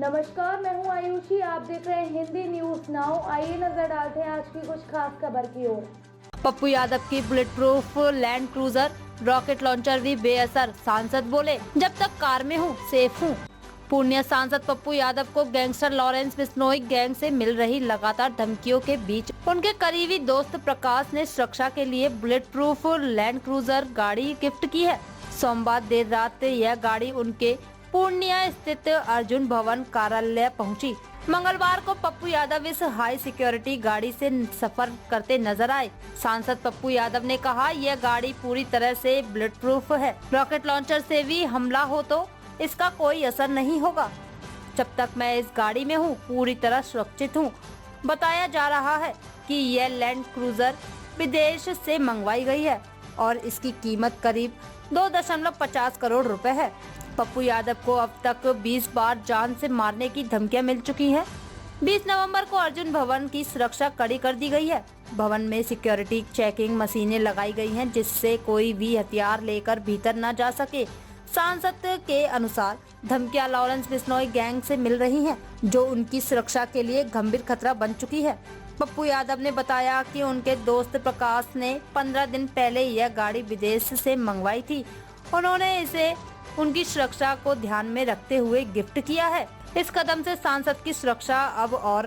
नमस्कार, मैं हूं आयुषी। आप देख रहे हैं हिंदी न्यूज नाउ। आइए नजर डालते हैं आज की कुछ खास खबर की ओर। पप्पू यादव की bullet proof land cruiser rocket launcher भी बेअसर। सांसद बोले, जब तक कार में हूँ सेफ हूँ। पूर्णिया सांसद पप्पू यादव को गैंगस्टर लॉरेंस बिश्नोई गैंग से मिल रही लगातार धमकियों के बीच उनके करीबी दोस्त प्रकाश ने सुरक्षा के लिए बुलेट प्रूफ लैंड क्रूजर गाड़ी गिफ्ट की है। सोमवार देर रात यह गाड़ी उनके पूर्णिया स्थित अर्जुन भवन कार्यालय पहुंची। मंगलवार को पप्पू यादव इस हाई सिक्योरिटी गाड़ी से सफर करते नजर आए। सांसद पप्पू यादव ने कहा, यह गाड़ी पूरी तरह से बुलेट प्रूफ है। रॉकेट लॉन्चर से भी हमला हो तो इसका कोई असर नहीं होगा। जब तक मैं इस गाड़ी में हूँ पूरी तरह सुरक्षित हूँ। बताया जा रहा है कि यह लैंड क्रूजर विदेश से मंगवाई गई है और इसकी कीमत करीब 2.50 करोड़ रुपए है। पप्पू यादव को अब तक 20 बार जान से मारने की धमकियां मिल चुकी हैं। 20 नवंबर को अर्जुन भवन की सुरक्षा कड़ी कर दी गई है। भवन में सिक्योरिटी चेकिंग मशीनें लगाई गई हैं, जिससे कोई भी हथियार लेकर भीतर न जा सके। सांसद के अनुसार धमकियां लॉरेंस बिश्नोई गैंग से मिल रही हैं, जो उनकी सुरक्षा के लिए गंभीर खतरा बन चुकी है। पप्पू यादव ने बताया कि उनके दोस्त प्रकाश ने 15 दिन पहले यह गाड़ी विदेश से मंगवाई थी। उन्होंने इसे उनकी सुरक्षा को ध्यान में रखते हुए गिफ्ट किया है। इस कदम से सांसद की सुरक्षा अब और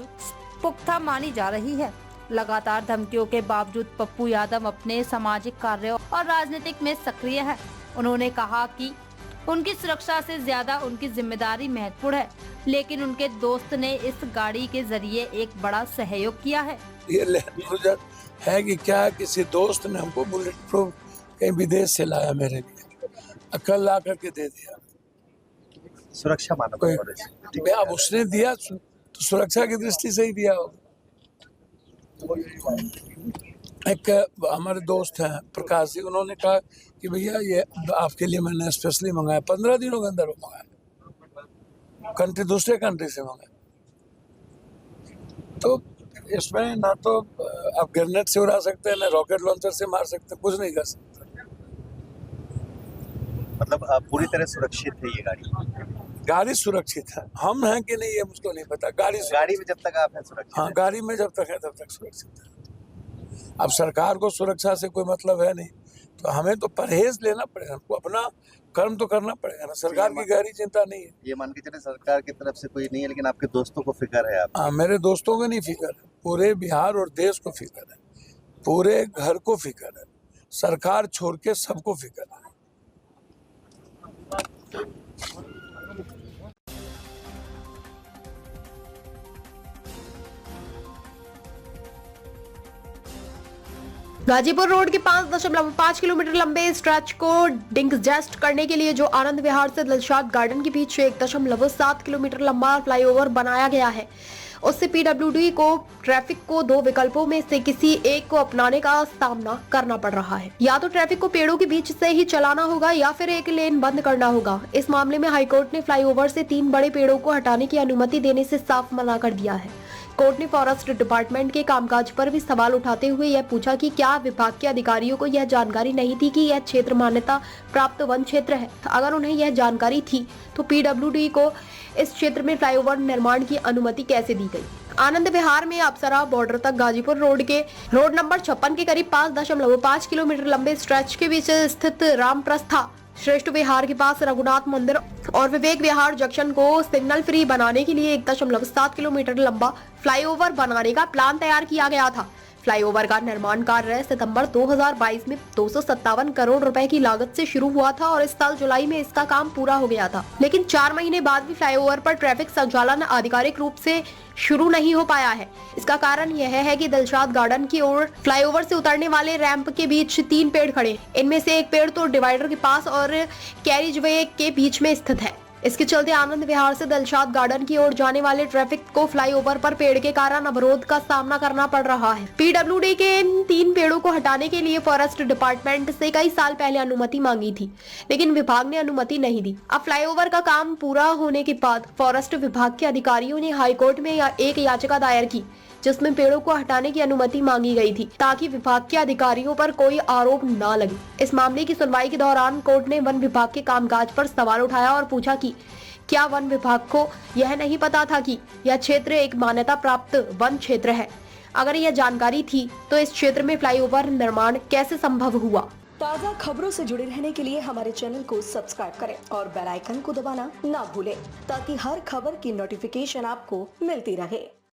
पुख्ता मानी जा रही है। लगातार धमकियों के बावजूद पप्पू यादव अपने सामाजिक कार्यों और राजनीतिक में सक्रिय हैं। उन्होंने कहा कि उनकी सुरक्षा से ज्यादा उनकी जिम्मेदारी महत्वपूर्ण है, लेकिन उनके दोस्त ने इस गाड़ी के जरिए एक बड़ा सहयोग किया है। ये लैंड क्रूजर है कि क्या, किसी दोस्त ने हमको बुलेट प्रूफ कहीं विदेश से लाया, मेरे लिए कल ला करके दे दिया। सुरक्षा मानव कोई अब उसने दिया तो सुरक्षा की दृष्टि से ही दिया होगा। एक हमारे दोस्त हैं प्रकाश जी, उन्होंने कहा कि भैया ये आपके लिए मैंने स्पेशली मंगाया। 15 दिनों के अंदर वो मंगाया, दूसरे कंट्री से मंगाया। तो इसमें ना तो आप ग्रेनेड से उड़ा सकते हैं, ना रॉकेट लॉन्चर से मार सकते, कुछ नहीं कर सकते। मतलब पूरी तरह सुरक्षित है ये गाड़ी सुरक्षित है। हम हैं कि नहीं ये मुझको नहीं पता। गाड़ी में जब तक आप हैं सुरक्षित। हाँ, गाड़ी में जब तक है तब तक सुरक्षित है। अब सरकार को सुरक्षा से कोई मतलब है नहीं, तो हमें तो परहेज लेना पड़ेगा, हमको अपना कर्म तो करना पड़ेगा ना। सरकार की गहरी चिंता नहीं है। ये मान के चले सरकार की तरफ से कोई नहीं है, लेकिन आपके दोस्तों को फिक्र है। आप हाँ, मेरे दोस्तों को नहीं फिक्र है, पूरे बिहार और देश को फिक्र है, पूरे घर को फिक्र है। सरकार छोड़ के सबको फिक्र है। गाजीपुर रोड के 5.5 किलोमीटर लंबे स्ट्रेच को डिंगजेस्ट करने के लिए जो आनंद विहार से दिलशाद गार्डन के बीच 1.7 किलोमीटर लंबा फ्लाईओवर बनाया गया है, उससे पीडब्ल्यूडी को ट्रैफिक को दो विकल्पों में से किसी एक को अपनाने का सामना करना पड़ रहा है। या तो ट्रैफिक को पेड़ों के बीच से ही चलाना होगा या फिर एक लेन बंद करना होगा। इस मामले में हाईकोर्ट ने फ्लाईओवर से 3 बड़े पेड़ों को हटाने की अनुमति देने से साफ मना कर दिया है। कोर्ट ने फॉरेस्ट डिपार्टमेंट के कामकाज पर भी सवाल उठाते हुए यह पूछा कि क्या विभाग के अधिकारियों को यह जानकारी नहीं थी कि यह क्षेत्र मान्यता प्राप्त वन क्षेत्र है। अगर उन्हें यह जानकारी थी तो पीडब्ल्यूडी को इस क्षेत्र में फ्लाईओवर निर्माण की अनुमति कैसे दी गई। आनंद विहार में अप्सरा बॉर्डर तक गाजीपुर रोड के रोड नंबर 56 के करीब 5.5 किलोमीटर लंबे स्ट्रेच के बीच स्थित रामप्रस्था श्रेष्ठ विहार के पास रघुनाथ मंदिर और विवेक विहार जंक्शन को सिग्नल फ्री बनाने के लिए 1.7 किलोमीटर लंबा फ्लाईओवर बनाने का प्लान तैयार किया गया था। फ्लाईओवर का निर्माण कार्य सितंबर 2022 में 257 करोड़ रुपए की लागत से शुरू हुआ था और इस साल जुलाई में इसका काम पूरा हो गया था, लेकिन 4 महीने बाद भी फ्लाईओवर पर ट्रैफिक संचालन आधिकारिक रूप से शुरू नहीं हो पाया है। इसका कारण यह है कि दिलशाद गार्डन की ओर फ्लाईओवर से उतरने वाले रैंप के बीच 3 पेड़ खड़े, इनमें से एक पेड़ तो डिवाइडर के पास और कैरिजवे के बीच में स्थित है। इसके चलते आनंद विहार से दिलशाद गार्डन की ओर जाने वाले ट्रैफिक को फ्लाईओवर पर पेड़ के कारण अवरोध का सामना करना पड़ रहा है। पीडब्ल्यूडी के इन 3 पेड़ों को हटाने के लिए फॉरेस्ट डिपार्टमेंट से कई साल पहले अनुमति मांगी थी, लेकिन विभाग ने अनुमति नहीं दी। अब फ्लाईओवर का काम पूरा होने के बाद फॉरेस्ट विभाग के अधिकारियों ने हाईकोर्ट में एक याचिका दायर की, जिसमें पेड़ों को हटाने की अनुमति मांगी गई थी ताकि विभाग के अधिकारियों पर कोई आरोप न लगे। इस मामले की सुनवाई के दौरान कोर्ट ने वन विभाग के कामकाज पर सवाल उठाया और पूछा कि क्या वन विभाग को यह नहीं पता था कि यह क्षेत्र एक मान्यता प्राप्त वन क्षेत्र है? अगर यह जानकारी थी तो इस क्षेत्र में फ्लाईओवर निर्माण कैसे संभव हुआ? ताज़ा खबरों से जुड़े रहने के लिए हमारे चैनल को सब्सक्राइब करें और बेल आइकन को दबाना ना भूलें ताकि हर खबर की नोटिफिकेशन आपको मिलती रहे।